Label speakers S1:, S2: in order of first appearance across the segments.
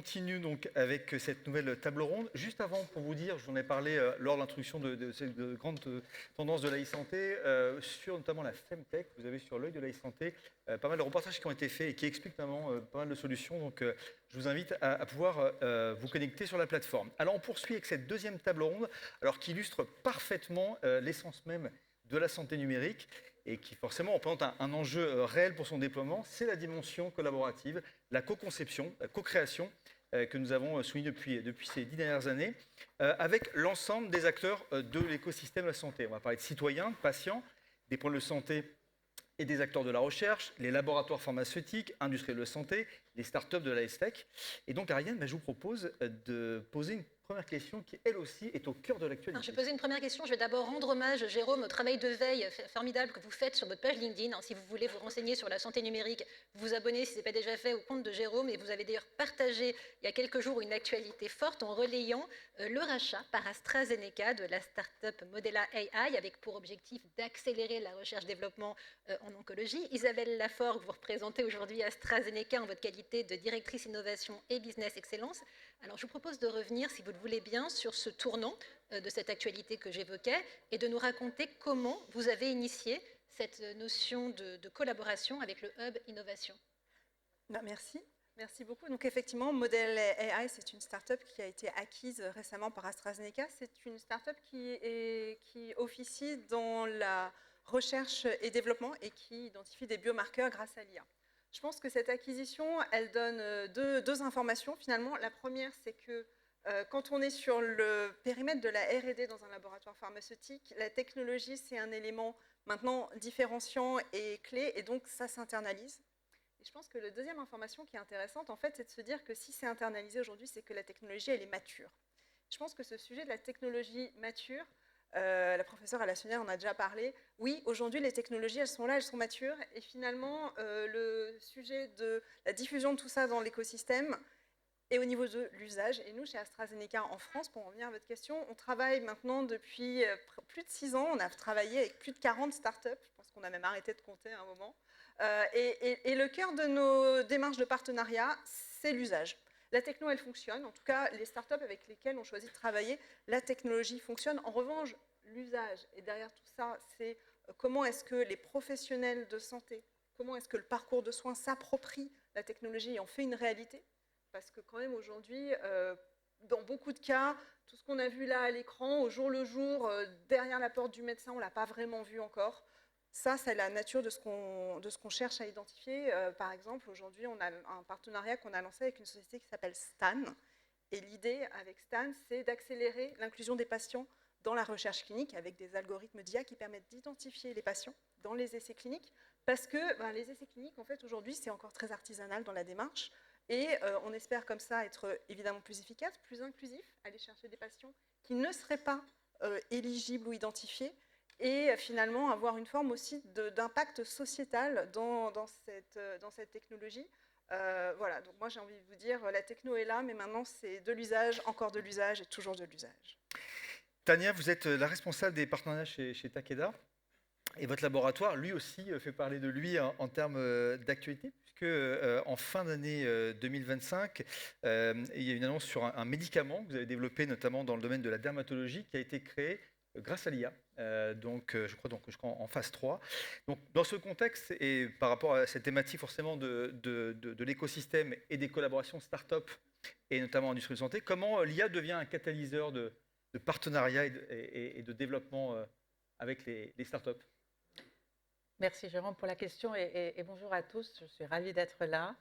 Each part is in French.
S1: continue donc avec cette nouvelle table ronde. Juste avant, pour vous dire, j'en ai parlé lors de l'introduction de cette grande tendance de la e-santé, sur notamment la Femtech. Vous avez sur l'œil de la e-santé pas mal de reportages qui ont été faits et qui expliquent notamment pas mal de solutions. Donc, je vous invite à pouvoir vous connecter sur la plateforme. Alors, on poursuit avec cette deuxième table ronde, alors qui illustre parfaitement l'essence même de la santé numérique et qui forcément représente un enjeu réel pour son déploiement, c'est la dimension collaborative, la co-conception, la co-création que nous avons soulignée depuis ces 10 dernières années, avec l'ensemble des acteurs de l'écosystème de la santé. On va parler de citoyens, de patients, des problèmes de santé et des acteurs de la recherche, les laboratoires pharmaceutiques, industriels de santé, les startups de la S-Tech. Et donc, Ariane, je vous propose de poser une première question qui, elle aussi, est au cœur de l'actualité.
S2: Je vais poser une première question. Je vais d'abord rendre hommage, Jérôme, au travail de veille formidable que vous faites sur votre page LinkedIn. Si vous voulez vous renseigner sur la santé numérique, vous abonnez, si ce n'est pas déjà fait, au compte de Jérôme. Et vous avez d'ailleurs partagé il y a quelques jours une actualité forte en relayant le rachat par AstraZeneca de la start-up Modela AI, avec pour objectif d'accélérer la recherche-développement en oncologie. Isabelle Lafort, vous représentez aujourd'hui AstraZeneca en votre qualité de directrice innovation et business excellence. Alors, je vous propose de revenir, si vous le voulez bien, sur ce tournant de cette actualité que j'évoquais et de nous raconter comment vous avez initié cette notion de collaboration avec le Hub Innovation.
S3: Merci. Merci beaucoup. Donc effectivement, Model AI, c'est une start-up qui a été acquise récemment par AstraZeneca. C'est une start-up qui officie dans la recherche et développement et qui identifie des biomarqueurs grâce à l'IA. Je pense que cette acquisition, elle donne deux informations finalement. La première, c'est que quand on est sur le périmètre de la R&D dans un laboratoire pharmaceutique, la technologie, c'est un élément maintenant différenciant et clé, et donc ça s'internalise. Et je pense que la deuxième information qui est intéressante, en fait, c'est de se dire que si c'est internalisé aujourd'hui, c'est que la technologie, elle est mature. Je pense que ce sujet de la technologie mature, la professeure Alassounia en a déjà parlé. Oui, aujourd'hui, les technologies, elles sont là, elles sont matures. Et finalement, le sujet de la diffusion de tout ça dans l'écosystème et au niveau de l'usage. Et nous, chez AstraZeneca en France, pour en venir à votre question, on travaille maintenant depuis plus de 6 ans. On a travaillé avec plus de 40 startups. Je pense qu'on a même arrêté de compter à un moment. Et le cœur de nos démarches de partenariat, c'est l'usage. La techno, elle fonctionne. En tout cas, les startups avec lesquelles on choisit de travailler, la technologie fonctionne. En revanche, l'usage, et derrière tout ça, c'est comment est-ce que les professionnels de santé, comment est-ce que le parcours de soins s'approprie la technologie et en fait une réalité. Parce que quand même aujourd'hui, dans beaucoup de cas, tout ce qu'on a vu là à l'écran, au jour le jour, derrière la porte du médecin, on ne l'a pas vraiment vu encore. Ça, c'est la nature de ce qu'on cherche à identifier. Par exemple, aujourd'hui, on a un partenariat qu'on a lancé avec une société qui s'appelle Stan. Et l'idée avec Stan, c'est d'accélérer l'inclusion des patients dans la recherche clinique avec des algorithmes d'IA qui permettent d'identifier les patients dans les essais cliniques. Parce que les essais cliniques, en fait, aujourd'hui, c'est encore très artisanal dans la démarche. Et on espère comme ça être évidemment plus efficace, plus inclusif, aller chercher des patients qui ne seraient pas éligibles ou identifiés, et finalement avoir une forme aussi d'impact sociétal dans cette technologie. Voilà, donc moi j'ai envie de vous dire, la techno est là, mais maintenant c'est de l'usage, encore de l'usage et toujours de l'usage.
S1: Tania, vous êtes la responsable des partenariats chez Takeda. Et votre laboratoire, lui aussi, fait parler de lui en termes d'actualité, puisque en fin d'année 2025, il y a une annonce sur un médicament que vous avez développé, notamment dans le domaine de la dermatologie, qui a été créé grâce à l'IA, je crois en phase 3. Donc, dans ce contexte, et par rapport à cette thématique forcément de l'écosystème et des collaborations start-up, et notamment industrie de santé, comment l'IA devient un catalyseur de partenariat et de développement avec les start-up?
S4: Merci Jérôme pour la question et bonjour à tous, je suis ravie d'être là.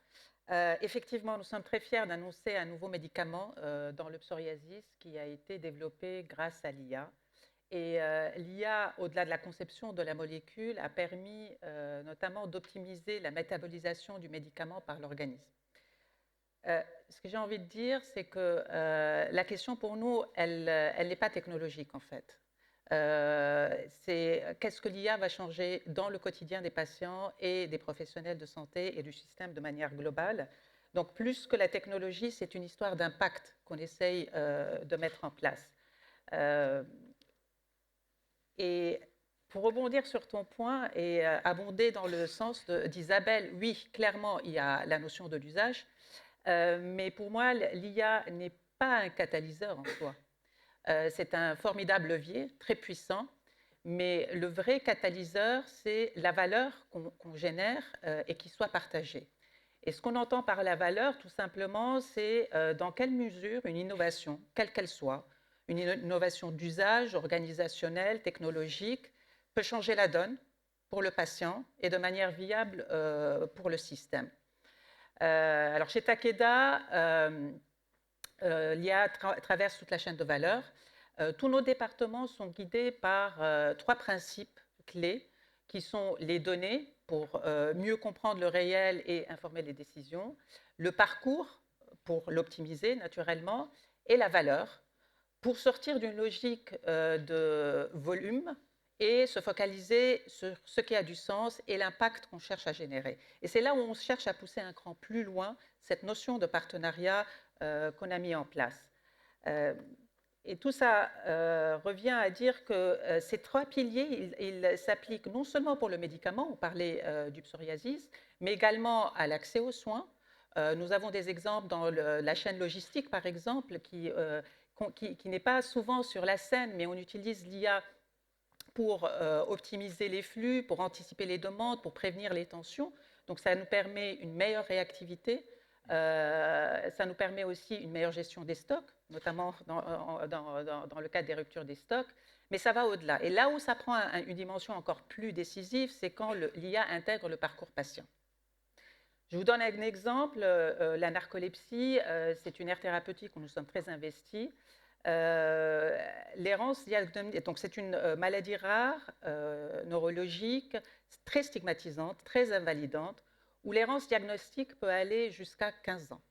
S4: Effectivement, nous sommes très fiers d'annoncer un nouveau médicament dans le psoriasis qui a été développé grâce à l'IA. Et l'IA, au-delà de la conception de la molécule, a permis notamment d'optimiser la métabolisation du médicament par l'organisme. Ce que j'ai envie de dire, c'est que la question pour nous, elle n'est pas technologique en fait. C'est qu'est-ce que l'IA va changer dans le quotidien des patients et des professionnels de santé et du système de manière globale. Donc plus que la technologie, c'est une histoire d'impact qu'on essaye de mettre en place. Et pour rebondir sur ton point et abonder dans le sens d'Isabelle, oui, clairement, il y a la notion de l'usage. Mais pour moi, l'IA n'est pas un catalyseur en soi. C'est un formidable levier, très puissant, mais le vrai catalyseur, c'est la valeur qu'on génère et qui soit partagée. Et ce qu'on entend par la valeur, tout simplement, c'est dans quelle mesure une innovation, quelle qu'elle soit, une innovation d'usage, organisationnelle, technologique, peut changer la donne pour le patient et de manière viable pour le système. Alors chez Takeda, l'IA traverse toute la chaîne de valeur. Tous nos départements sont guidés par 3 principes clés qui sont les données pour mieux comprendre le réel et informer les décisions, le parcours pour l'optimiser naturellement et la valeur pour sortir d'une logique de volume et se focaliser sur ce qui a du sens et l'impact qu'on cherche à générer. Et c'est là où on cherche à pousser un cran plus loin cette notion de partenariat qu'on a mis en place. Et tout ça revient à dire que ces 3 piliers, ils s'appliquent non seulement pour le médicament, on parlait du psoriasis, mais également à l'accès aux soins. Nous avons des exemples dans la chaîne logistique, par exemple, qui n'est pas souvent sur la scène, mais on utilise l'IA pour optimiser les flux, pour anticiper les demandes, pour prévenir les tensions. Donc ça nous permet une meilleure réactivité. Ça nous permet aussi une meilleure gestion des stocks, notamment dans le cadre des ruptures des stocks, mais ça va au-delà. Et là où ça prend une dimension encore plus décisive, c'est quand l'IA intègre le parcours patient. Je vous donne un exemple, la narcolepsie, c'est une aire thérapeutique où nous sommes très investis. L'errance diagnostique, donc c'est une maladie rare, neurologique, très stigmatisante, très invalidante, où l'errance diagnostique peut aller jusqu'à 15 ans.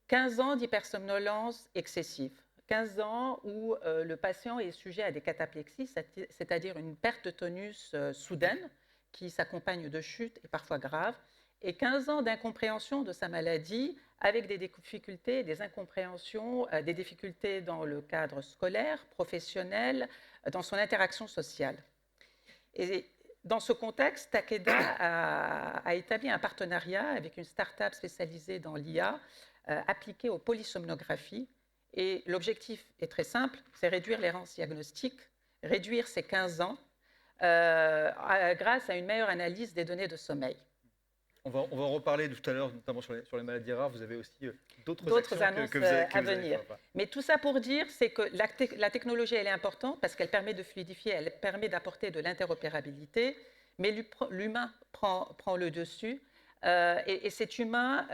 S4: 15 ans d'hypersomnolence excessive, 15 ans où le patient est sujet à des cataplexies, c'est-à-dire une perte de tonus soudaine qui s'accompagne de chutes et parfois graves, et 15 ans d'incompréhension de sa maladie avec des difficultés, des incompréhensions, des difficultés dans le cadre scolaire, professionnel, dans son interaction sociale. Et dans ce contexte, Takeda a établi un partenariat avec une start-up spécialisée dans l'IA appliquée aux polysomnographies. Et l'objectif est très simple, c'est réduire l'errance diagnostique, réduire ces 15 ans grâce à une meilleure analyse des données de sommeil.
S1: On va en reparler tout à l'heure, notamment sur les maladies rares. Vous avez aussi d'autres
S4: annonces
S1: que vous avez,
S4: à venir. Mais tout ça pour dire, c'est que la technologie, elle est importante parce qu'elle permet de fluidifier, elle permet d'apporter de l'interopérabilité, mais l'humain prend le dessus. Et c'est humain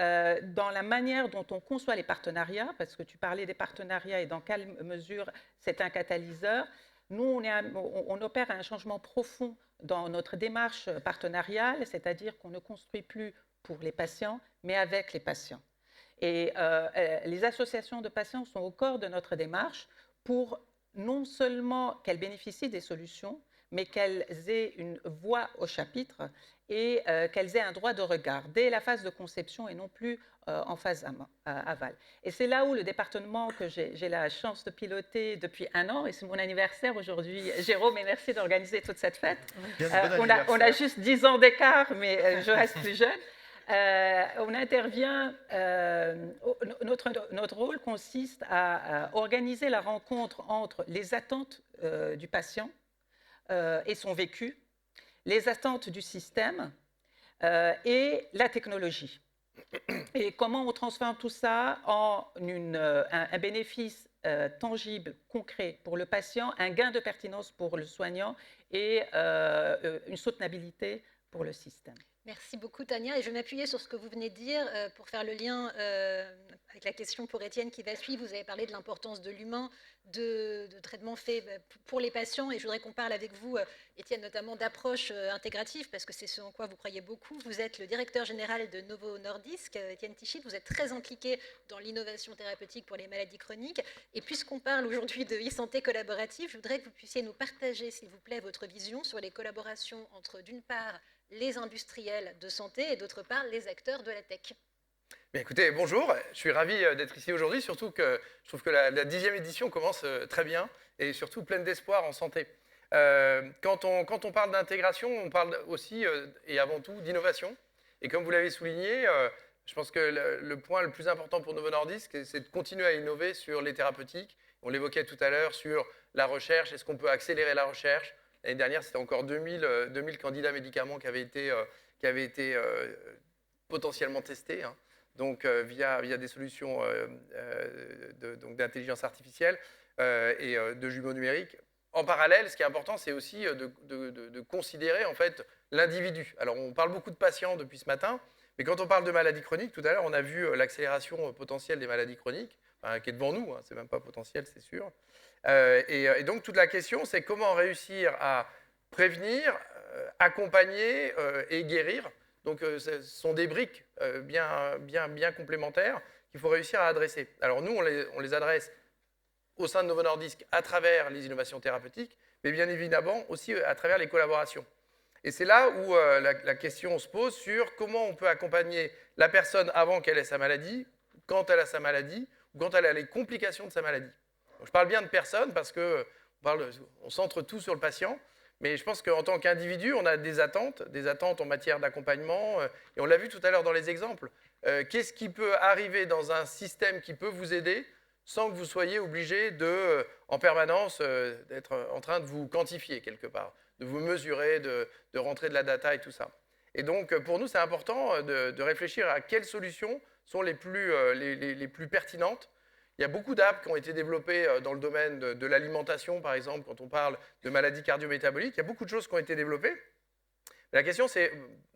S4: dans la manière dont on conçoit les partenariats, parce que tu parlais des partenariats et dans quelle mesure c'est un catalyseur. Nous, on opère un changement profond dans notre démarche partenariale, c'est-à-dire qu'on ne construit plus pour les patients, mais avec les patients. Et les associations de patients sont au cœur de notre démarche pour non seulement qu'elles bénéficient des solutions, mais qu'elles aient une voix au chapitre et qu'elles aient un droit de regard dès la phase de conception et non plus en phase aval. Et c'est là où le département que j'ai la chance de piloter depuis 1 an, et c'est mon anniversaire aujourd'hui, Jérôme, et merci d'organiser toute cette fête. On a juste 10 ans d'écart, mais je reste plus jeune. On intervient, notre rôle consiste à organiser la rencontre entre les attentes du patient et son vécu, les attentes du système et la technologie. Et comment on transforme tout ça en un bénéfice tangible, concret pour le patient, un gain de pertinence pour le soignant et une soutenabilité pour le système.
S2: Merci beaucoup Tania, et je vais m'appuyer sur ce que vous venez de dire pour faire le lien avec la question pour Étienne qui va suivre. Vous avez parlé de l'importance de l'humain, de traitements faits pour les patients, et je voudrais qu'on parle avec vous, Étienne, notamment d'approche intégrative, parce que c'est ce en quoi vous croyez beaucoup. Vous êtes le directeur général de Novo Nordisk, Étienne Tichit, vous êtes très impliqué dans l'innovation thérapeutique pour les maladies chroniques, et puisqu'on parle aujourd'hui de e-santé collaborative, je voudrais que vous puissiez nous partager, s'il vous plaît, votre vision sur les collaborations entre, d'une part, les industriels de santé et d'autre part les acteurs de la tech.
S5: Bien, écoutez, bonjour, je suis ravi d'être ici aujourd'hui, surtout que je trouve que la 10e édition commence très bien et surtout pleine d'espoir en santé. Quand on parle d'intégration, on parle aussi et avant tout d'innovation. Et comme vous l'avez souligné, Je pense que le point le plus important pour Novo Nordisk, c'est de continuer à innover sur les thérapeutiques. On l'évoquait tout à l'heure sur la recherche. Est-ce qu'on peut accélérer la recherche? L'année dernière, c'était encore 2000 candidats médicaments qui avaient été potentiellement testés, hein, donc via des solutions d'intelligence artificielle et de jumeaux numériques. En parallèle, ce qui est important, c'est aussi de considérer en fait l'individu. Alors, on parle beaucoup de patients depuis ce matin, mais quand on parle de maladies chroniques, tout à l'heure, on a vu l'accélération potentielle des maladies chroniques, qui est devant nous, hein, c'est même pas potentiel, c'est sûr. Et donc, toute la question, c'est comment réussir à prévenir, accompagner et guérir. Donc, ce sont des briques bien complémentaires qu'il faut réussir à adresser. Alors, nous, on les adresse au sein de Novo Nordisk à travers les innovations thérapeutiques, mais bien évidemment aussi à travers les collaborations. Et c'est là où la question se pose sur comment on peut accompagner la personne avant qu'elle ait sa maladie, quand elle a sa maladie, ou quand elle a les complications de sa maladie. Donc, je parle bien de personne parce qu'on centre tout sur le patient, mais je pense qu'en tant qu'individu, on a des attentes en matière d'accompagnement, et on l'a vu tout à l'heure dans les exemples. Qu'est-ce qui peut arriver dans un système qui peut vous aider sans que vous soyez obligé en permanence d'être en train de vous quantifier quelque part, de vous mesurer, de rentrer de la data et tout ça. Et donc, pour nous, c'est important de réfléchir à quelles solutions sont les plus pertinentes. Il y a beaucoup d'apps qui ont été développées dans le domaine de l'alimentation, par exemple, quand on parle de maladies cardio-métaboliques. Il y a beaucoup de choses qui ont été développées. La question,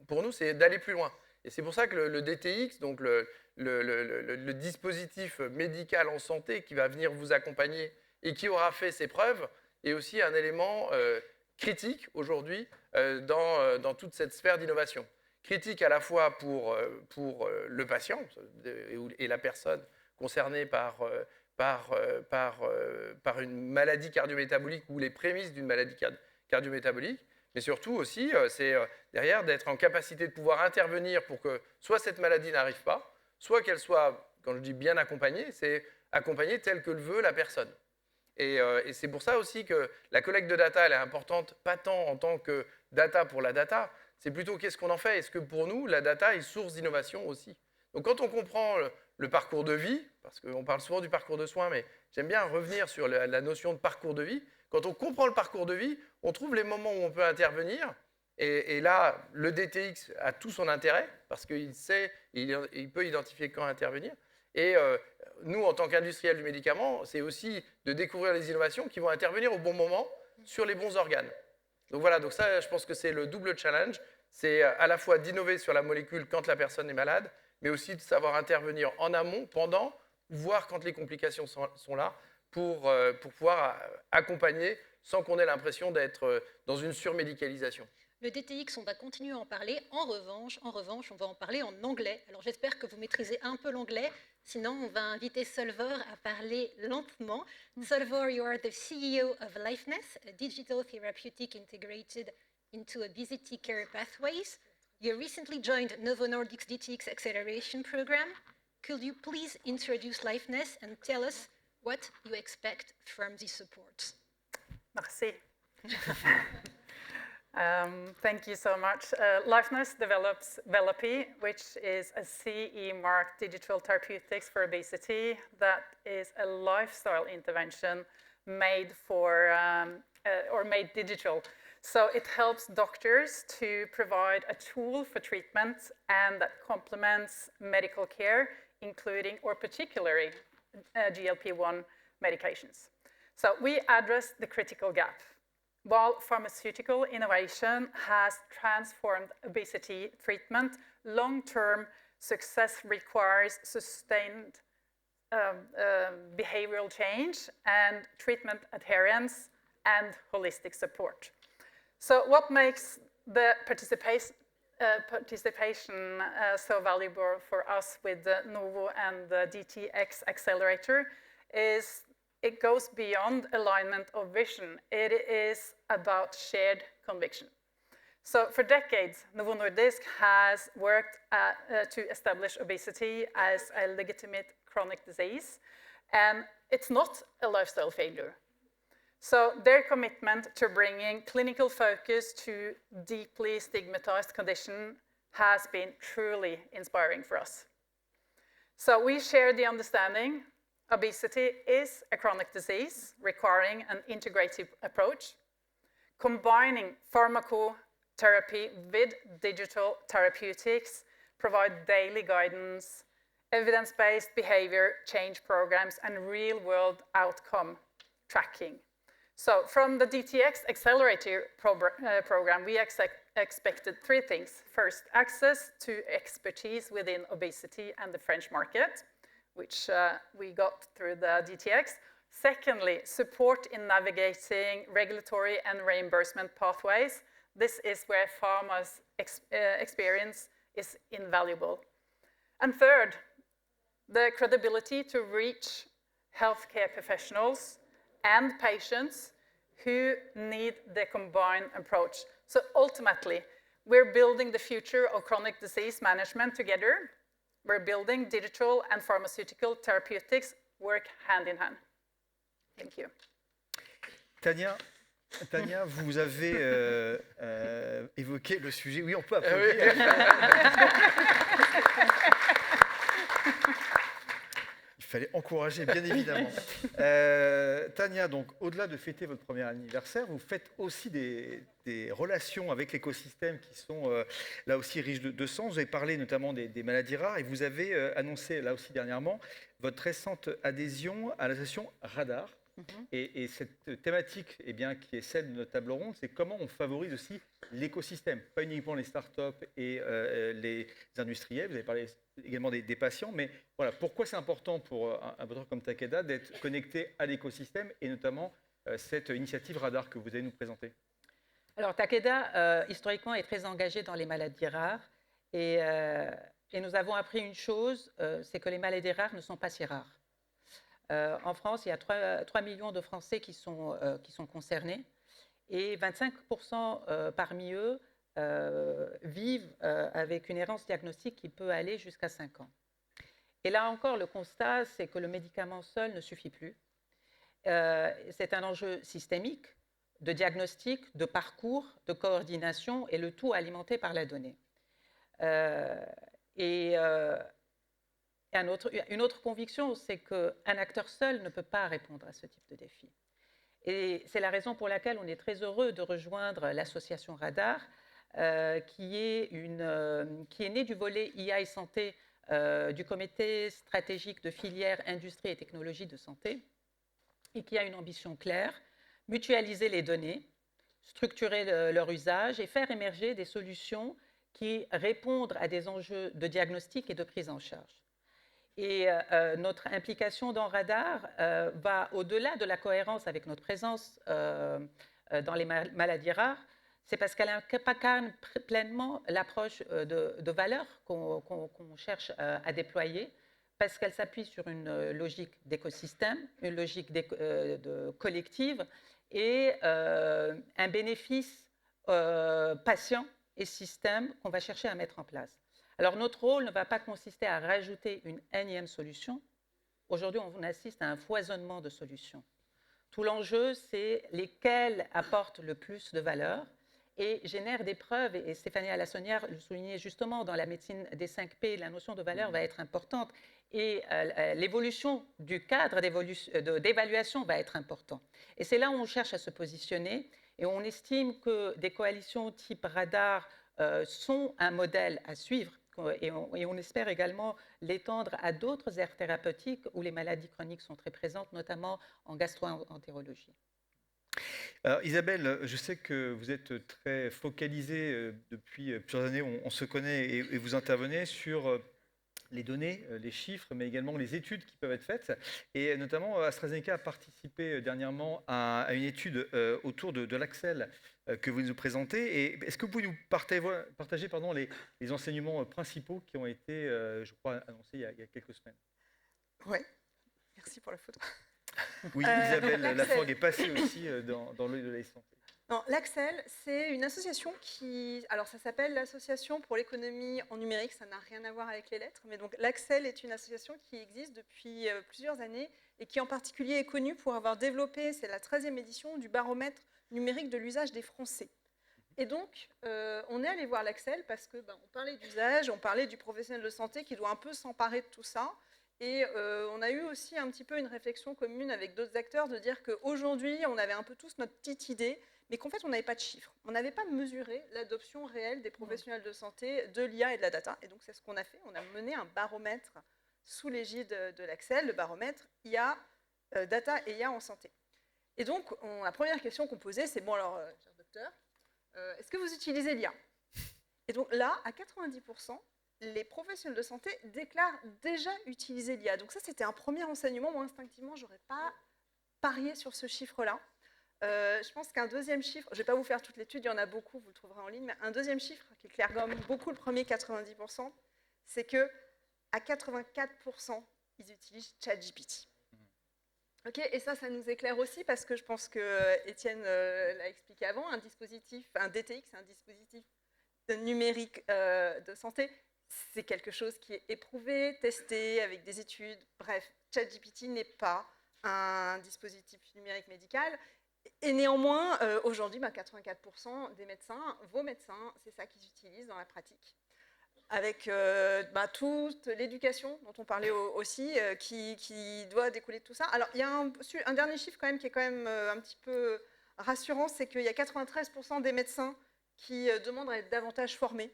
S5: pour nous, c'est d'aller plus loin. Et c'est pour ça que le DTX, donc le dispositif médical en santé qui va venir vous accompagner et qui aura fait ses preuves, est aussi un élément critique aujourd'hui dans toute cette sphère d'innovation. Critique à la fois pour le patient et la personne concernée par une maladie cardio-métabolique ou les prémices d'une maladie cardio-métabolique, mais surtout aussi, c'est derrière d'être en capacité de pouvoir intervenir pour que soit cette maladie n'arrive pas, soit qu'elle soit, quand je dis bien accompagnée, c'est accompagnée telle que le veut la personne. Et c'est pour ça aussi que la collecte de data, elle est importante, pas tant en tant que data pour la data, c'est plutôt qu'est-ce qu'on en fait. Est-ce que pour nous, la data est source d'innovation aussi? Donc quand on comprend le parcours de vie, parce qu'on parle souvent du parcours de soins, mais j'aime bien revenir sur la notion de parcours de vie. Quand on comprend le parcours de vie, on trouve les moments où on peut intervenir. Et là, le DTX a tout son intérêt, parce qu'il peut identifier quand intervenir. Et nous, en tant qu'industriels du médicament, c'est aussi de découvrir les innovations qui vont intervenir au bon moment sur les bons organes. Donc voilà, donc ça, je pense que c'est le double challenge. C'est à la fois d'innover sur la molécule quand la personne est malade, mais aussi de savoir intervenir en amont, pendant, voire quand les complications sont là, pour pouvoir accompagner sans qu'on ait l'impression d'être dans une surmédicalisation.
S2: Le DTX, on va continuer à en parler. En revanche, on va en parler en anglais. Alors j'espère que vous maîtrisez un peu l'anglais. Sinon, on va inviter Solvor à parler lentement. Solvor, you are the CEO of Lifeness, a digital therapeutic integrated into obesity care pathways. You recently joined Novo Nordisk's DTX Acceleration Program. Could you please introduce Lifeness and tell us what you expect from this support?
S6: Merci. Thank you so much. Lifeness develops Velopi, which is a CE-marked digital therapeutics for obesity that is a lifestyle intervention made made digital. So it helps doctors to provide a tool for treatment and that complements medical care, including or particularly GLP-1 medications. So we address the critical gap. While pharmaceutical innovation has transformed obesity treatment, long-term success requires sustained behavioral change and treatment adherence and holistic support. So what makes the participation so valuable for us with the Novo and the DTX Accelerator is it goes beyond alignment of vision. It is about shared conviction. So for decades, Novo Nordisk has worked to establish obesity as a legitimate chronic disease, and it's not a lifestyle failure. So their commitment to bringing clinical focus to deeply stigmatized condition has been truly inspiring for us. So we share the understanding obesity is a chronic disease requiring an integrative approach, combining pharmacotherapy with digital therapeutics, provide daily guidance, evidence-based behavior change programs, and real-world outcome tracking. So from the DTX Accelerator program, we expected 3 things. First, access to expertise within obesity and the French market, which we got through the DTX. Secondly, support in navigating regulatory and reimbursement pathways. This is where pharma's experience is invaluable. And third, the credibility to reach healthcare professionals and patients who need the combined approach. So ultimately, we're building the future of chronic disease management together. We're building digital and pharmaceutical therapeutics work hand in hand. Thank you.
S1: Tania, vous avez évoqué le sujet. Oui, on peut applaudir. Il fallait encourager, bien évidemment. Tania, donc, au-delà de fêter votre premier anniversaire, vous faites aussi des relations avec l'écosystème qui sont là aussi riches de sens. Vous avez parlé notamment des maladies rares et vous avez annoncé là aussi dernièrement votre récente adhésion à l'association Radar. Et cette thématique qui est celle de notre table ronde, c'est comment on favorise aussi l'écosystème, pas uniquement les startups et les industriels. Vous avez parlé également des patients, mais voilà, pourquoi c'est important pour un boîtier comme Takeda d'être connecté à l'écosystème et notamment cette initiative Radar que vous allez nous présenter.
S4: Alors Takeda, historiquement, est très engagé dans les maladies rares et nous avons appris une chose, c'est que les maladies rares ne sont pas si rares. En France, il y a 3 millions de Français qui sont concernés et 25% parmi eux vivent avec une errance diagnostique qui peut aller jusqu'à 5 ans. Et là encore, le constat, c'est que le médicament seul ne suffit plus. C'est un enjeu systémique de diagnostic, de parcours, de coordination et le tout alimenté par la donnée. Une autre conviction, c'est qu'un acteur seul ne peut pas répondre à ce type de défi. Et c'est la raison pour laquelle on est très heureux de rejoindre l'association Radar, qui est née du volet IA et santé du comité stratégique de filière industrie et technologie de santé, et qui a une ambition claire, mutualiser les données, structurer leur usage et faire émerger des solutions qui répondent à des enjeux de diagnostic et de prise en charge. Et notre implication dans Radar va au-delà de la cohérence avec notre présence dans les maladies rares. C'est parce qu'elle incarne pleinement l'approche de valeur qu'on cherche à déployer, parce qu'elle s'appuie sur une logique d'écosystème, une logique collective et un bénéfice patient et système qu'on va chercher à mettre en place. Alors, notre rôle ne va pas consister à rajouter une énième solution. Aujourd'hui, on assiste à un foisonnement de solutions. Tout l'enjeu, c'est lesquelles apportent le plus de valeur et génèrent des preuves. Et Stéphanie Alassonnière le soulignait justement, dans la médecine des 5P, la notion de valeur va être importante. Et l'évolution du cadre d'évaluation va être importante. Et c'est là où on cherche à se positionner. Et on estime que des coalitions type Radar sont un modèle à suivre. Et on espère également l'étendre à d'autres aires thérapeutiques où les maladies chroniques sont très présentes, notamment en gastro-entérologie.
S1: Alors Isabelle, je sais que vous êtes très focalisée depuis plusieurs années, on se connaît et vous intervenez sur les données, les chiffres, mais également les études qui peuvent être faites. Et notamment, AstraZeneca a participé dernièrement à une étude autour de l'Axel que vous nous présentez. Et est-ce que vous pouvez nous partager les enseignements principaux qui ont été, je crois, annoncés il y a quelques semaines?
S3: Oui, merci pour la photo.
S1: Oui, Isabelle Laforgue est passée aussi dans l'œil de la santé.
S3: L'Axel, c'est une association qui... Alors, ça s'appelle l'Association pour l'économie en numérique, ça n'a rien à voir avec les lettres, mais donc l'Axel est une association qui existe depuis plusieurs années et qui en particulier est connue pour avoir développé, c'est la 13e édition, du baromètre numérique de l'usage des Français. Et donc, on est allé voir l'Axel parce que on parlait d'usage, on parlait du professionnel de santé qui doit un peu s'emparer de tout ça. Et on a eu aussi un petit peu une réflexion commune avec d'autres acteurs de dire qu'aujourd'hui, on avait un peu tous notre petite idée, mais qu'en fait, on n'avait pas de chiffres. On n'avait pas mesuré l'adoption réelle des professionnels de santé de l'IA et de la data. Et donc, c'est ce qu'on a fait. On a mené un baromètre sous l'égide de l'Axel, le baromètre IA, data et IA en santé. Et donc, la première question qu'on posait, c'est, bon alors, cher docteur, est-ce que vous utilisez l'IA? Et donc là, à 90%, les professionnels de santé déclarent déjà utiliser l'IA. Donc ça, c'était un premier enseignement. Moi, instinctivement, je n'aurais pas parié sur ce chiffre-là. Je pense qu'un deuxième chiffre, je ne vais pas vous faire toute l'étude, il y en a beaucoup, vous le trouverez en ligne, mais un deuxième chiffre qui éclaire comme beaucoup le premier 90%, c'est qu'à 84%, ils utilisent ChatGPT. Okay, et ça nous éclaire aussi parce que je pense que Étienne l'a expliqué avant, un DTX, un dispositif numérique de santé, c'est quelque chose qui est éprouvé, testé avec des études. Bref, ChatGPT n'est pas un dispositif numérique médical. Et néanmoins, aujourd'hui, 84% des médecins, vos médecins, c'est ça qu'ils utilisent dans la pratique. Avec toute l'éducation dont on parlait aussi, qui doit découler de tout ça. Alors, il y a un dernier chiffre quand même qui est quand même un petit peu rassurant, c'est qu'il y a 93% des médecins qui demandent à être davantage formés.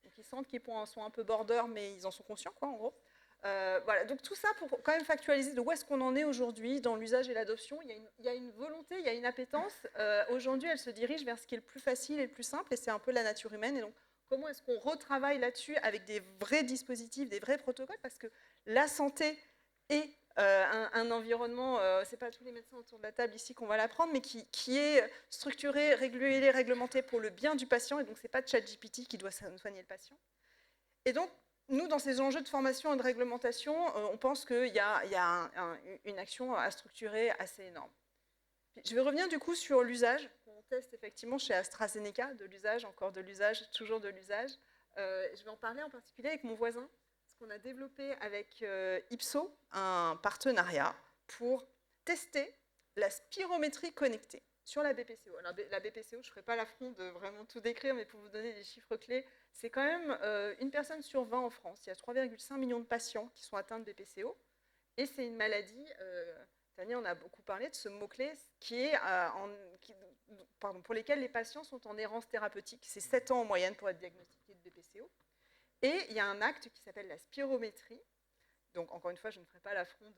S3: Donc, ils sentent qu'ils sont un peu border, mais ils en sont conscients, quoi, en gros. Voilà, donc tout ça pour quand même factualiser de où est-ce qu'on en est aujourd'hui dans l'usage et l'adoption. Il y a une volonté, il y a une appétence. Aujourd'hui, elle se dirige vers ce qui est le plus facile et le plus simple, et c'est un peu la nature humaine. Et donc, comment est-ce qu'on retravaille là-dessus avec des vrais dispositifs, des vrais protocoles? Parce que la santé est un environnement, ce n'est pas tous les médecins autour de la table ici qu'on va l'apprendre, mais qui est structuré, régulé, réglementé pour le bien du patient. Et donc, ce n'est pas ChatGPT qui doit soigner le patient. Et donc, nous, dans ces enjeux de formation et de réglementation, on pense qu'il y a une action à structurer assez énorme. Je vais revenir du coup sur l'usage. On teste effectivement chez AstraZeneca de l'usage, encore de l'usage, toujours de l'usage. Je vais en parler en particulier avec mon voisin, parce qu'on a développé avec Ipso un partenariat pour tester la spirométrie connectée sur la BPCO. Alors, la BPCO, je ne ferai pas l'affront de vraiment tout décrire, mais pour vous donner des chiffres clés, c'est quand même une personne sur 20 en France. Il y a 3,5 millions de patients qui sont atteints de BPCO. Et c'est une maladie, Tania en a beaucoup parlé, de ce mot-clé, pour lesquels les patients sont en errance thérapeutique. C'est 7 ans en moyenne pour être diagnostiqué de BPCO. Et il y a un acte qui s'appelle la spirométrie. Donc, encore une fois, je ne ferai pas l'affront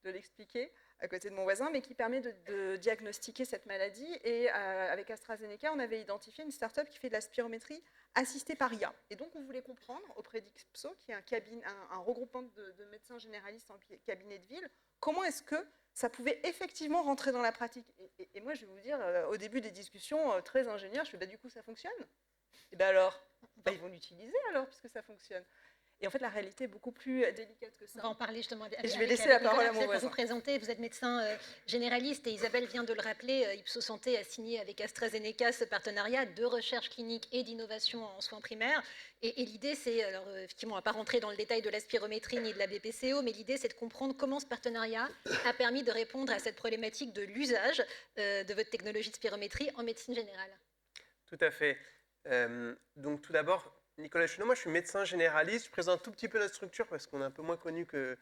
S3: de l'expliquer à côté de mon voisin, mais qui permet de diagnostiquer cette maladie. Et avec AstraZeneca, on avait identifié une start-up qui fait de la spirométrie assistée par IA. Et donc, on voulait comprendre auprès d'Ipso, qui est un regroupement de médecins généralistes en cabinet de ville, comment est-ce que ça pouvait effectivement rentrer dans la pratique. Et moi, je vais vous dire, au début des discussions, très ingénieur, je fais, du coup, ça fonctionne. Et bien alors, ils vont l'utiliser alors, puisque ça fonctionne. Et en fait, la réalité est beaucoup plus délicate que ça.
S2: On va en parler justement.
S3: Et je vais laisser la parole à mon voisin.
S2: Pour vous présenter, vous êtes médecin généraliste et Isabelle vient de le rappeler, Ipso Santé a signé avec AstraZeneca ce partenariat de recherche clinique et d'innovation en soins primaires. Et l'idée, c'est, alors effectivement, on ne va pas rentrer dans le détail de la spirométrie ni de la BPCO, mais l'idée, c'est de comprendre comment ce partenariat a permis de répondre à cette problématique de l'usage de votre technologie de spirométrie en médecine générale.
S7: Tout à fait. Donc tout d'abord, Nicolas Chenot, moi je suis médecin généraliste, je présente un tout petit peu notre structure parce qu'on est un peu moins connu que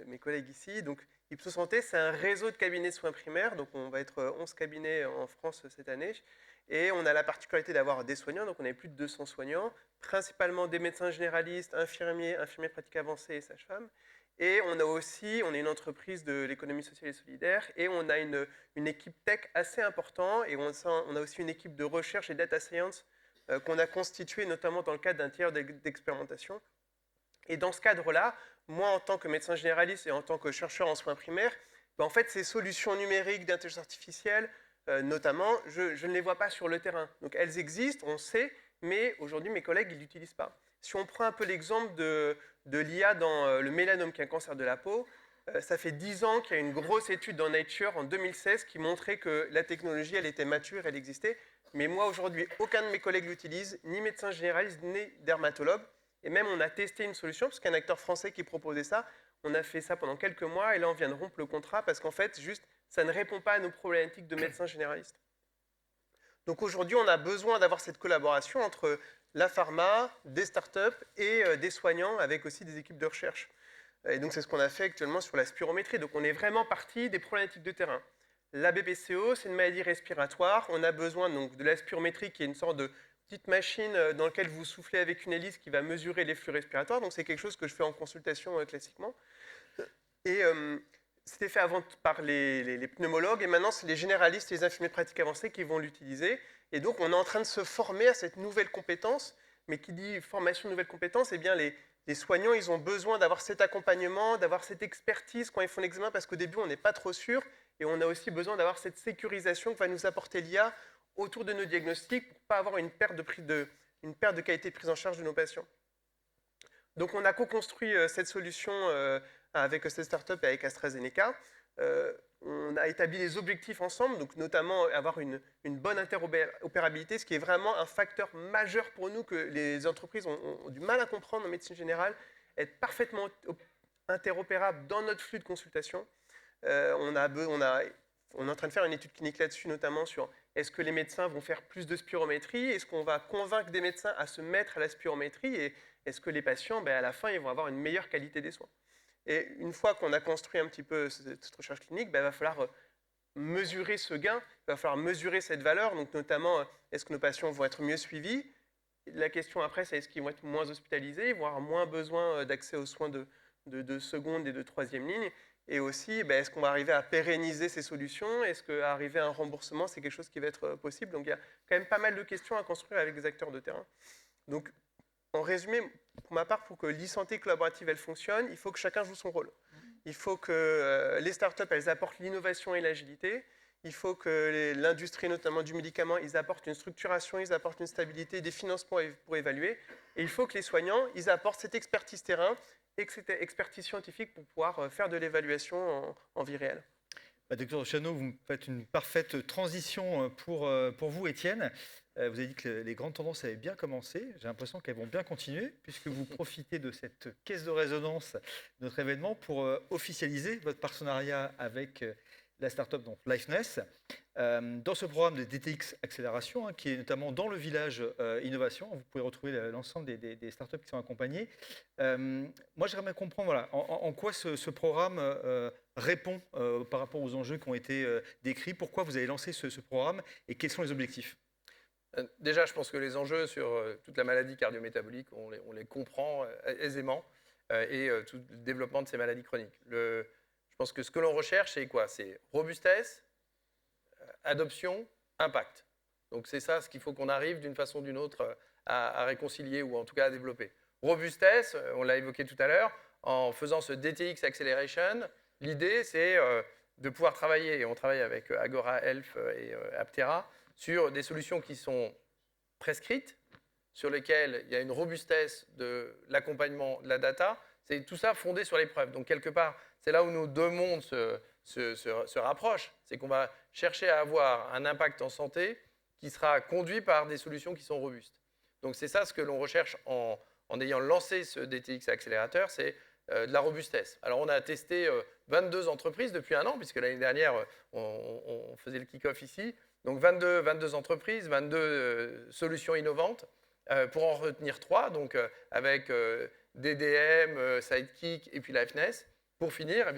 S7: mes collègues ici. Donc Ipso Santé, c'est un réseau de cabinets de soins primaires, donc on va être 11 cabinets en France cette année. Et on a la particularité d'avoir des soignants, donc on a plus de 200 soignants, principalement des médecins généralistes, infirmiers pratique avancée et sages-femmes. Et on est une entreprise de l'économie sociale et solidaire, et on a une équipe tech assez importante, et on a aussi une équipe de recherche et data science qu'on a constituée notamment dans le cadre d'un tiers d'expérimentation. Et dans ce cadre-là, moi, en tant que médecin généraliste et en tant que chercheur en soins primaires, en fait, ces solutions numériques d'intelligence artificielle, notamment, je ne les vois pas sur le terrain. Donc elles existent, on sait, mais aujourd'hui, mes collègues, ils ne l'utilisent pas. Si on prend un peu l'exemple de l'IA dans le mélanome, qui est un cancer de la peau, ça fait 10 ans qu'il y a une grosse étude dans Nature en 2016 qui montrait que la technologie, elle était mature, elle existait. Mais moi, aujourd'hui, aucun de mes collègues l'utilise, ni médecin généraliste, ni dermatologue. Et même, on a testé une solution, parce qu'un acteur français qui proposait ça, on a fait ça pendant quelques mois, et là, on vient de rompre le contrat, parce qu'en fait, juste, ça ne répond pas à nos problématiques de médecins généralistes. Donc aujourd'hui, on a besoin d'avoir cette collaboration entre la pharma, des startups et des soignants, avec aussi des équipes de recherche. Et donc c'est ce qu'on a fait actuellement sur la spirométrie. Donc on est vraiment parti des problématiques de terrain. La BPCO, c'est une maladie respiratoire. On a besoin donc de la spirométrie, qui est une sorte de petite machine dans laquelle vous soufflez avec une hélice qui va mesurer les flux respiratoires. Donc c'est quelque chose que je fais en consultation classiquement. Et c'était fait avant par les pneumologues, et maintenant c'est les généralistes et les infirmiers de pratique avancée qui vont l'utiliser. Et donc on est en train de se former à cette nouvelle compétence. Mais qui dit formation de nouvelles compétences, eh bien les soignants, ils ont besoin d'avoir cet accompagnement, d'avoir cette expertise quand ils font l'examen, parce qu'au début, on n'est pas trop sûr. Et on a aussi besoin d'avoir cette sécurisation que va nous apporter l'IA autour de nos diagnostics pour ne pas avoir une perte de qualité de prise en charge de nos patients. Donc, on a co-construit cette solution avec cette startup et avec AstraZeneca. On a établi les objectifs ensemble, donc notamment avoir une bonne interopérabilité, ce qui est vraiment un facteur majeur pour nous que les entreprises ont du mal à comprendre en médecine générale, être parfaitement interopérable dans notre flux de consultation. On est en train de faire une étude clinique là-dessus, notamment sur est-ce que les médecins vont faire plus de spirométrie, est-ce qu'on va convaincre des médecins à se mettre à la spirométrie, et est-ce que les patients, à la fin, ils vont avoir une meilleure qualité des soins. Et une fois qu'on a construit un petit peu cette recherche clinique, il va falloir mesurer ce gain, il va falloir mesurer cette valeur, donc notamment, est-ce que nos patients vont être mieux suivis. La question après, c'est est-ce qu'ils vont être moins hospitalisés, ils vont avoir moins besoin d'accès aux soins de seconde et de troisième ligne. Et aussi, est-ce qu'on va arriver à pérenniser ces solutions? Est-ce qu'arriver à un remboursement, c'est quelque chose qui va être possible? Donc il y a quand même pas mal de questions à construire avec des acteurs de terrain. Donc, en résumé, pour ma part, pour que l'e-santé collaborative elle fonctionne, il faut que chacun joue son rôle. Il faut que les startups elles apportent l'innovation et l'agilité. Il faut que l'industrie, notamment du médicament, ils apportent une structuration, ils apportent une stabilité, des financements pour évaluer. Et il faut que les soignants, ils apportent cette expertise terrain et cette expertise scientifique pour pouvoir faire de l'évaluation en vie réelle.
S1: Docteur Chano, vous me faites une parfaite transition pour vous, Étienne. Vous avez dit que les grandes tendances avaient bien commencé. J'ai l'impression qu'elles vont bien continuer, puisque vous profitez de cette caisse de résonance de notre événement pour officialiser votre partenariat avec la start-up donc Liveness. Dans ce programme de DTX Accélération, qui est notamment dans le village innovation, vous pouvez retrouver l'ensemble des startups qui sont accompagnées. Moi, j'aimerais comprendre en quoi ce programme répond par rapport aux enjeux qui ont été décrits. Pourquoi vous avez lancé ce programme et quels sont les objectifs?
S5: Déjà, je pense que les enjeux sur toute la maladie cardiométabolique, on les comprend aisément et tout le développement de ces maladies chroniques. Je pense que ce que l'on recherche, c'est quoi? C'est robustesse, adoption, impact. Donc c'est ça ce qu'il faut qu'on arrive d'une façon ou d'une autre à réconcilier ou en tout cas à développer. Robustesse, on l'a évoqué tout à l'heure, en faisant ce DTX Acceleration, l'idée c'est de pouvoir travailler, et on travaille avec Agora Health et Aptera, sur des solutions qui sont prescrites, sur lesquelles il y a une robustesse de l'accompagnement de la data. C'est tout ça fondé sur les preuves. Donc quelque part, c'est là où nos deux mondes se rapprochent. C'est qu'on va chercher à avoir un impact en santé qui sera conduit par des solutions qui sont robustes. Donc c'est ça ce que l'on recherche en ayant lancé ce DTX accélérateur, c'est de la robustesse. Alors on a testé 22 entreprises depuis un an, puisque l'année dernière, on faisait le kick-off ici. Donc 22 entreprises, 22 solutions innovantes, pour en retenir 3, donc avec DDM, Sidekick et puis Liveness. Pour finir,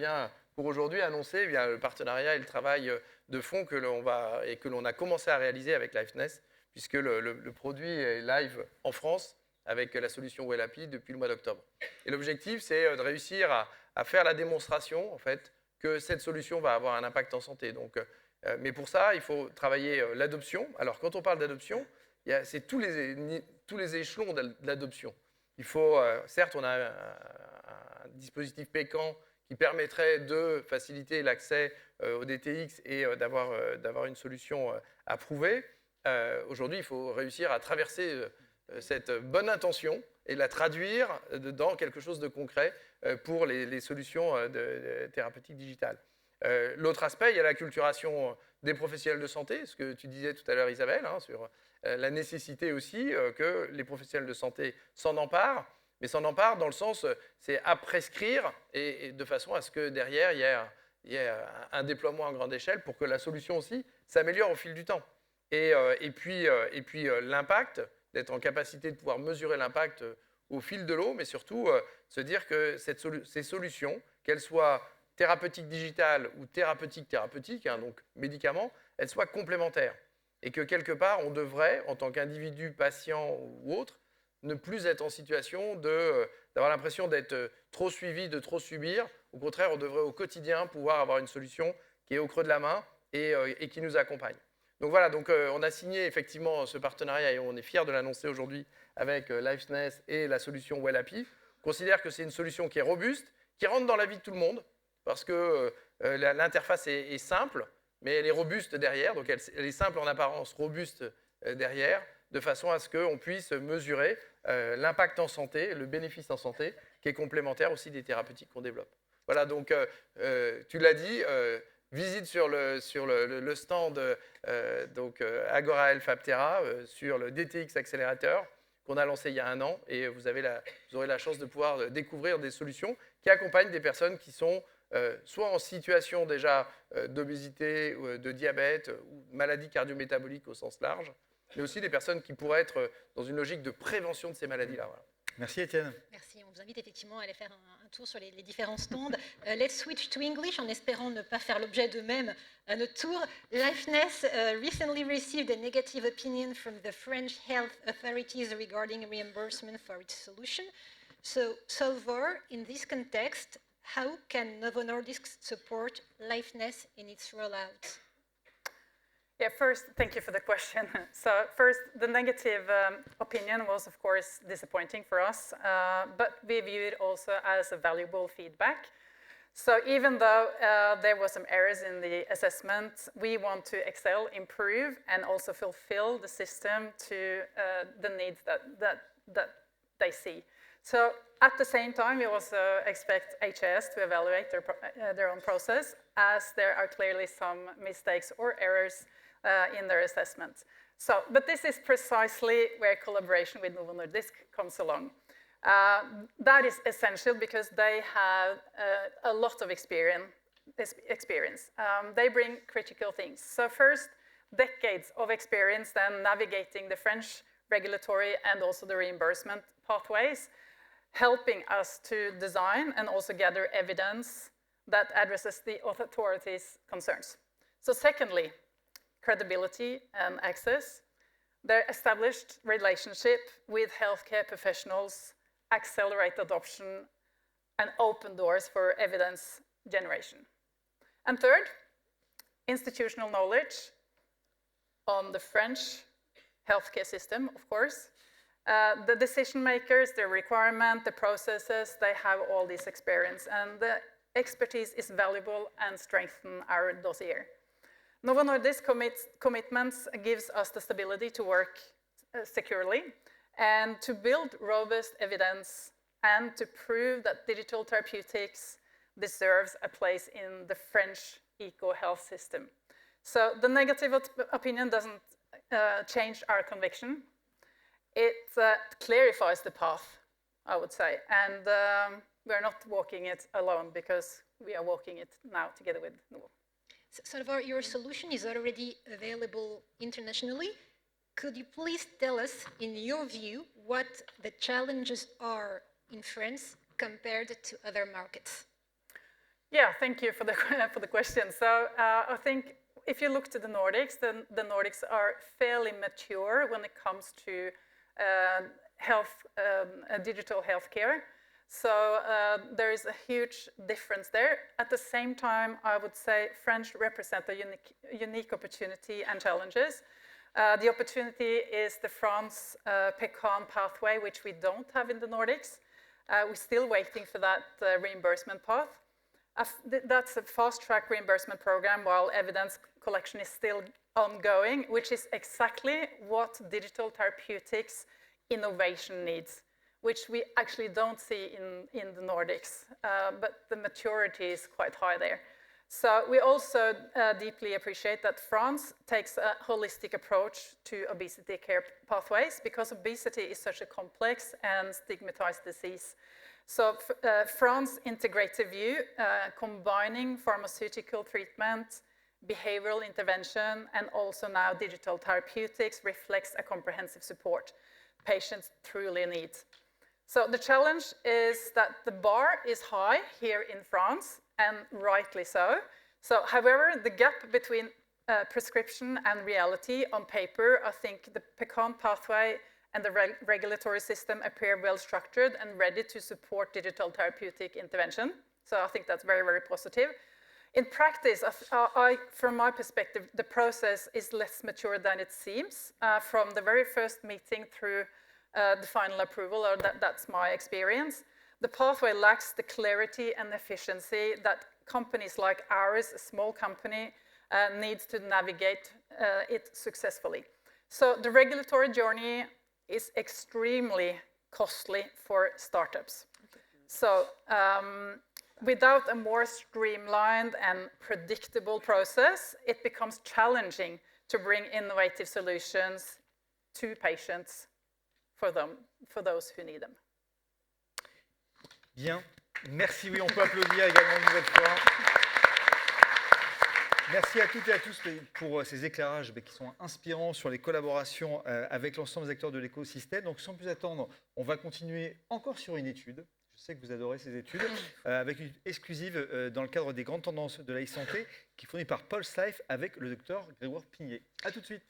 S5: pour aujourd'hui annoncer le partenariat et le travail de fond que l'on a commencé à réaliser avec Liveness, puisque le produit est live en France avec la solution Wellapi depuis le mois d'octobre. Et l'objectif, c'est de réussir à faire la démonstration en fait, que cette solution va avoir un impact en santé. Donc, mais pour ça, il faut travailler l'adoption. Alors, quand on parle d'adoption, c'est tous les échelons de l'adoption. Il faut, certes, on a un dispositif PECAN qui permettrait de faciliter l'accès au DTX et d'avoir une solution approuvée. Aujourd'hui, il faut réussir à traverser cette bonne intention et la traduire dans quelque chose de concret pour les solutions thérapeutiques digitales. L'autre aspect, il y a l'acculturation des professionnels de santé, ce que tu disais tout à l'heure Isabelle, sur la nécessité aussi que les professionnels de santé s'en emparent, mais s'en emparent dans le sens, c'est à prescrire et de façon à ce que derrière, il y ait un déploiement à grande échelle pour que la solution aussi s'améliore au fil du temps. et puis l'impact, d'être en capacité de pouvoir mesurer l'impact au fil de l'eau, mais surtout se dire que ces solutions, qu'elles soient thérapeutiques digitales ou thérapeutiques, hein, donc médicaments, elles soient complémentaires. Et que quelque part, on devrait, en tant qu'individu, patient ou autre, ne plus être en situation d'avoir l'impression d'être trop suivi, de trop subir. Au contraire, on devrait au quotidien pouvoir avoir une solution qui est au creux de la main et qui nous accompagne. Donc voilà, on a signé effectivement ce partenariat et on est fiers de l'annoncer aujourd'hui avec Liveness et la solution Well-Happy. On considère que c'est une solution qui est robuste, qui rentre dans la vie de tout le monde, parce que l'interface est simple, mais elle est robuste derrière, donc elle est simple en apparence, robuste derrière, de façon à ce qu'on puisse mesurer l'impact en santé, le bénéfice en santé, qui est complémentaire aussi des thérapeutiques qu'on développe. Voilà, donc tu l'as dit, visite sur le stand Agora Health Aptera, sur le DTX Accelerator, qu'on a lancé il y a 1 an, et vous aurez la chance de pouvoir découvrir des solutions qui accompagnent des personnes qui sont soit en situation déjà d'obésité, de diabète ou de maladies cardio-métaboliques au sens large, mais aussi des personnes qui pourraient être dans une logique de prévention de ces maladies-là. Voilà.
S1: Merci Étienne.
S2: Merci, on vous invite effectivement à aller faire un tour sur les différents stands. Let's switch to English en espérant ne pas faire l'objet de même à notre tour. Liveness recently received a negative opinion from the French health authorities regarding reimbursement for its solution. So far, in this context, how can Novo Nordisk support Liveness in its rollout?
S6: Yeah, first, thank you for the question. So first, the negative opinion was, of course, disappointing for us, but we view it also as a valuable feedback. So even though there were some errors in the assessment, we want to excel, improve, and also fulfill the system to the needs that they see. So at the same time, we also expect HIS to evaluate their own process, as there are clearly some mistakes or errors in their assessment. But this is precisely where collaboration with Novo Nordisk comes along. That is essential because they have a lot of experience. They bring critical things. So first, decades of experience then navigating the French regulatory and also the reimbursement pathways, helping us to design and also gather evidence that addresses the authorities' concerns. So secondly, credibility and access. Their established relationship with healthcare professionals accelerate adoption and open doors for evidence generation. And third, institutional knowledge on the French healthcare system, of course. The decision makers, the requirement, the processes, they have all this experience, and the expertise is valuable and strengthens our dossier. Novo Nordisk commitments gives us the stability to work securely and to build robust evidence and to prove that digital therapeutics deserves a place in the French eco-health system. So the negative opinion doesn't change our conviction. It clarifies the path, I would say, and we're not walking it alone because we are walking it now together with Novo.
S2: Salvador, your solution is already available internationally. Could you please tell us, in your view, what the challenges are in France compared to other markets?
S6: Yeah, thank you for the question. So I think if you look to the Nordics, then the Nordics are fairly mature when it comes to digital healthcare. So there is a huge difference there. At the same time, I would say French represent a unique opportunity and challenges. The opportunity is the France PECAN pathway, which we don't have in the Nordics. We're still waiting for that reimbursement path. That's a fast-track reimbursement program while evidence collection is still ongoing, which is exactly what digital therapeutics innovation needs, which we actually don't see in the Nordics, but the maturity is quite high there. So we also deeply appreciate that France takes a holistic approach to obesity care pathways because obesity is such a complex and stigmatized disease. So France's integrative view, combining pharmaceutical treatment, behavioral intervention, and also now digital therapeutics reflects a comprehensive support patients truly need. So the challenge is that the bar is high here in France, and rightly so. So, however, the gap between prescription and reality on paper, I think the PECAM pathway and the regulatory system appear well structured and ready to support digital therapeutic intervention. So I think that's very, very positive. In practice, from my perspective, the process is less mature than it seems. From the very first meeting through the final approval, or that's my experience, the pathway lacks the clarity and efficiency that companies like ours, a small company, needs to navigate it successfully. So the regulatory journey is extremely costly for startups. So without a more streamlined and predictable process, it becomes challenging to bring innovative solutions to patients for those who need them.
S1: Bien, merci. Oui, on peut applaudir également une nouvelle fois. Merci à toutes et à tous pour ces éclairages qui sont inspirants sur les collaborations avec l'ensemble des acteurs de l'écosystème. Donc, sans plus attendre, on va continuer encore sur une étude. Je sais que vous adorez ces études, avec une exclusive dans le cadre des grandes tendances de la e-santé qui est fournie par Pulse Life avec le docteur Grégoire Pigné. À tout de suite.